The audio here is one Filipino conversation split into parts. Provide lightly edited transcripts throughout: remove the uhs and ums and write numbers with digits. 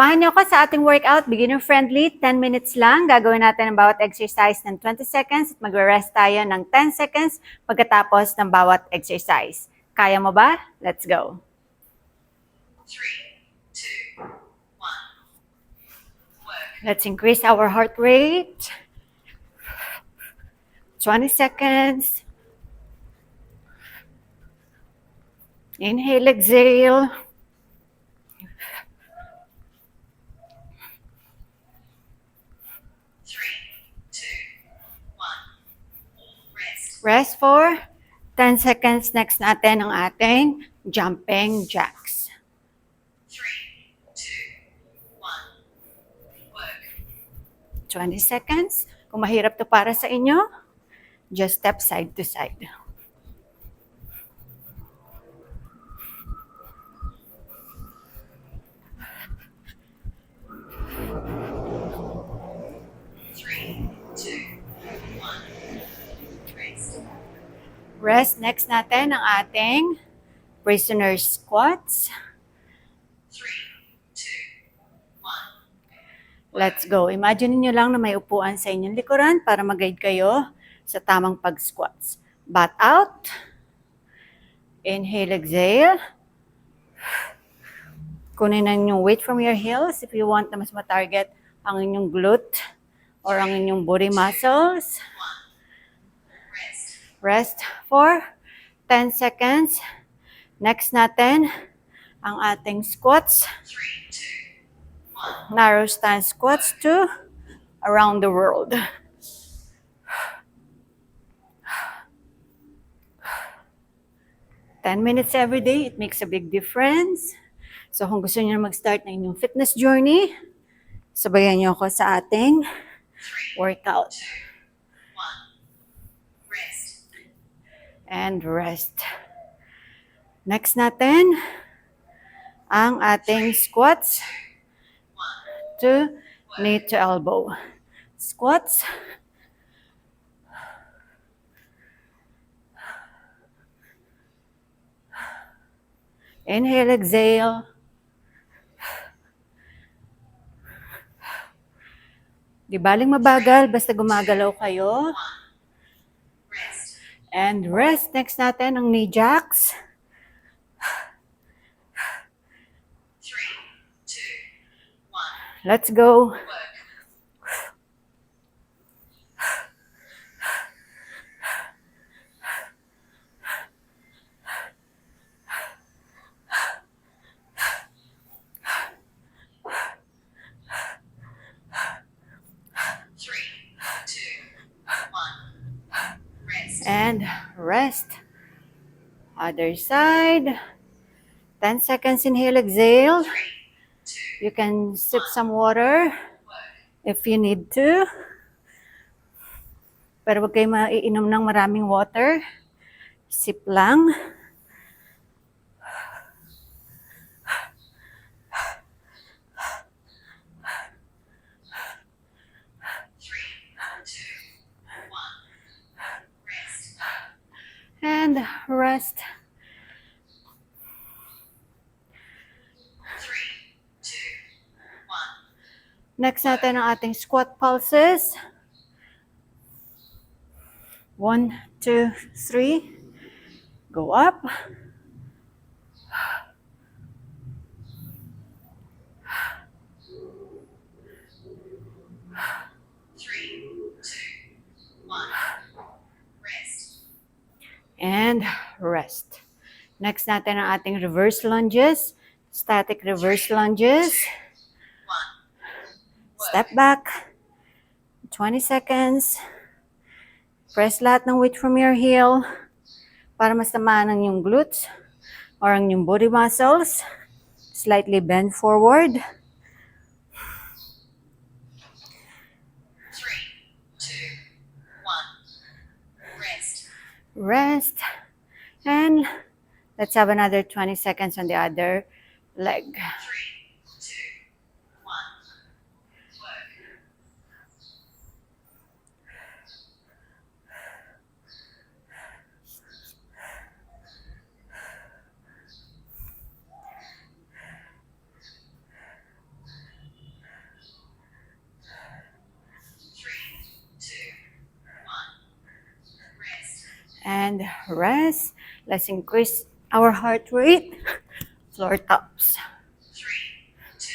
Samahan niyo ako sa ating workout, beginner-friendly, 10 minutes lang. Gagawin natin ang bawat exercise ng 20 seconds at mag-rest tayo ng 10 seconds pagkatapos ng bawat exercise. Kaya mo ba? Let's go! 3, 2, 1. Let's increase our heart rate. 20 seconds. Inhale, exhale. Rest for 10 seconds. Next natin ang ating jumping jacks. 3, 2, 1, work. 20 seconds. Kung mahirap to para sa inyo, just step side to side. Rest. Next natin ang ating prisoner squats. 3, 2, 1. Let's go. Imagine niyo lang na may upuan sa inyong likuran para mag-guide kayo sa tamang pag-squats. Butt out. Inhale, exhale. Kunin na yung weight from your heels if you want na mas matarget ang inyong glute or ang inyong body muscles. Rest for 10 seconds. Next natin, ang ating squats. 3, 2, 1. Narrow stance squats to around the world. Ten minutes every day, it makes a big difference. So kung gusto niyo mag-start na inyong fitness journey, sabayan niyo ako sa ating workout. And rest. Next natin, ang ating squats to knee to elbow. Squats. Inhale, exhale. Di baling mabagal, basta gumagalaw kayo. And rest. Next natin ang knee jacks. 3, 2, 1. Let's go. And rest. Other side. 10 seconds, inhale, exhale. You can sip some water if you need to. Pero huwag kayo maiinom ng maraming water. Sip lang. And rest. 3, 2, 1. Next natin ang ating squat pulses. 1, 2, 3. Go up. And rest. Next natin ang ating reverse lunges. Static reverse lunges. Step back. 20 seconds. Press lahat ng weight from your heel para mas tamaan ang inyong glutes or ang inyong body muscles. Slightly bend forward. 3, 2, 1. Rest. Rest. And let's have another 20 seconds on the other leg. 3, 2, 1. Work. and rest. Let's increase our heart rate. Floor taps. 3, 2,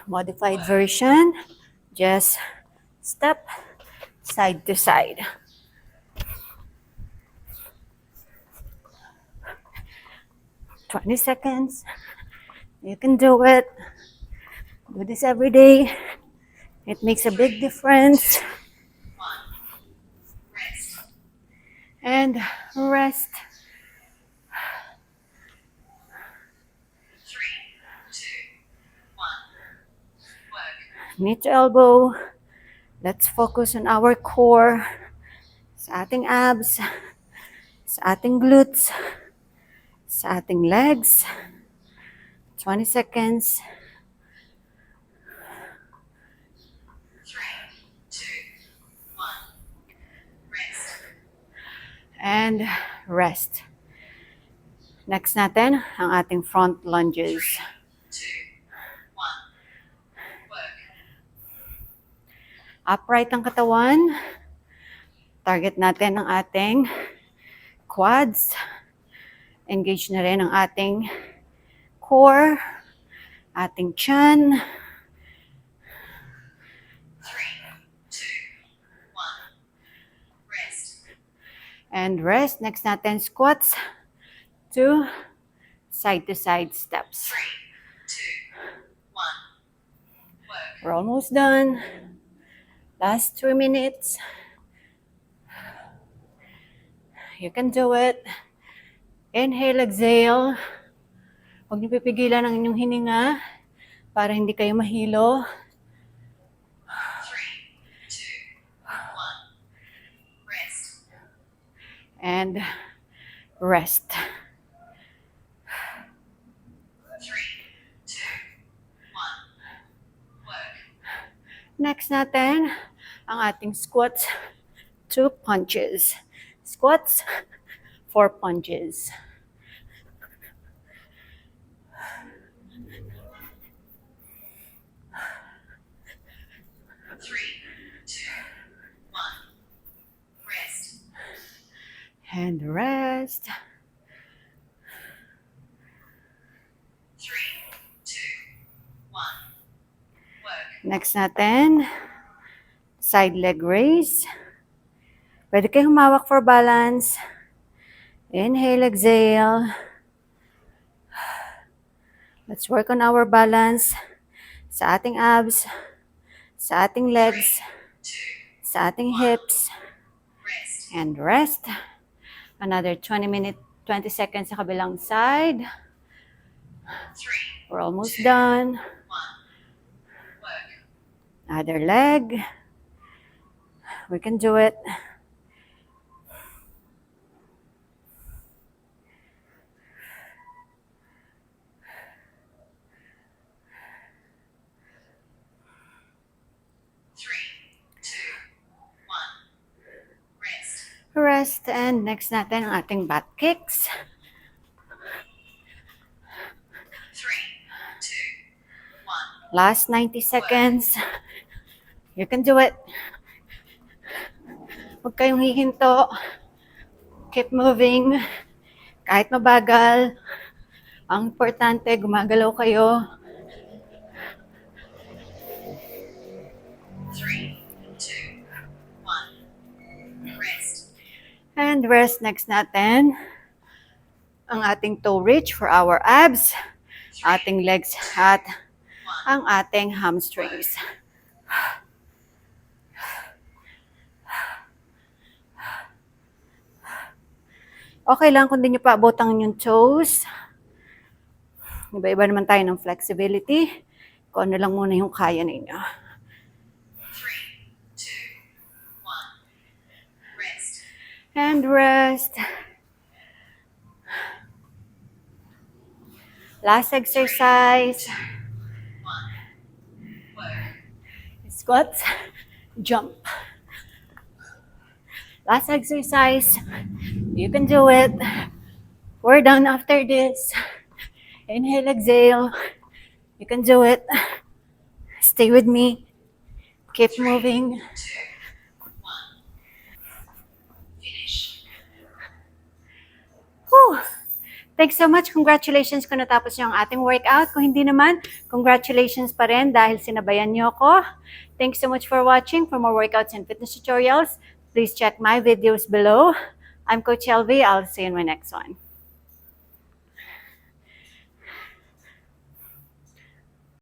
1. Modified version. Just step side to side. "20 seconds. You can do it. Do this every day. It makes a big difference." And rest. 3, 2, 1. Knee to elbow. Let's focus on our core. Sa ating abs. Sa ating glutes. Sa ating legs. 20 seconds. 3, 2, 1. Rest. And rest. Next natin, ang ating front lunges. 3, 2, 1. Work. Upright ang katawan. Target natin ang ating quads. Engage na rin ang ating core, ating chin. 3, 2, 1. Rest. And rest. Next natin, squats. 2 side-to-side steps. 3, 2, 1. Work. We're almost done. Last 2 minutes. You can do it. Inhale, exhale. Huwag niyo pipigilan ang inyong hininga para hindi kayo mahilo. 3, 2, 1. Rest. And rest. 3, 2, 1. Work. Next natin, ang ating squats. 2 punches. Squats, 4 punches. 3, 2, 1. Rest. And rest. 3, 2, 1. Work. Next natin, side leg raise. Pwede kayo humawak for balance. Inhale, exhale. Let's work on our balance sa ating abs, sa ating legs, sa ating hips. And rest. Another 20 seconds sa kabilang side. We're almost done. Other leg. We can do it. Rest. And next natin ang ating butt kicks. 3, 2, 1. Last 90 seconds. You can do it. Huwag kayong hihinto. Keep moving. Kahit mabagal. Ang importante, gumagalaw kayo. 3, 2, 1. Rest. And rest. Next natin, ang ating toe reach for our abs, ating legs at ang ating hamstrings. Okay lang kung di nyo pa abot ang inyong toes. Iba-iba naman tayo ng flexibility. Kung ano lang muna yung kaya ninyo. 3, 2, 1. Rest. And rest. Last exercise. 3, 2, 1. Work. Squats. Jump. Last exercise. You can do it. We're done after this. Inhale, exhale. You can do it. Stay with me. Keep moving. 3, 2, 1. Finish. Thanks so much. Congratulations kung natapos niyo ang ating workout. Kung hindi naman, congratulations pa rin dahil sinabayan niyo ako. Thanks so much for watching. For more workouts and fitness tutorials, please check my videos below. I'm Coach LV. I'll see you in my next one.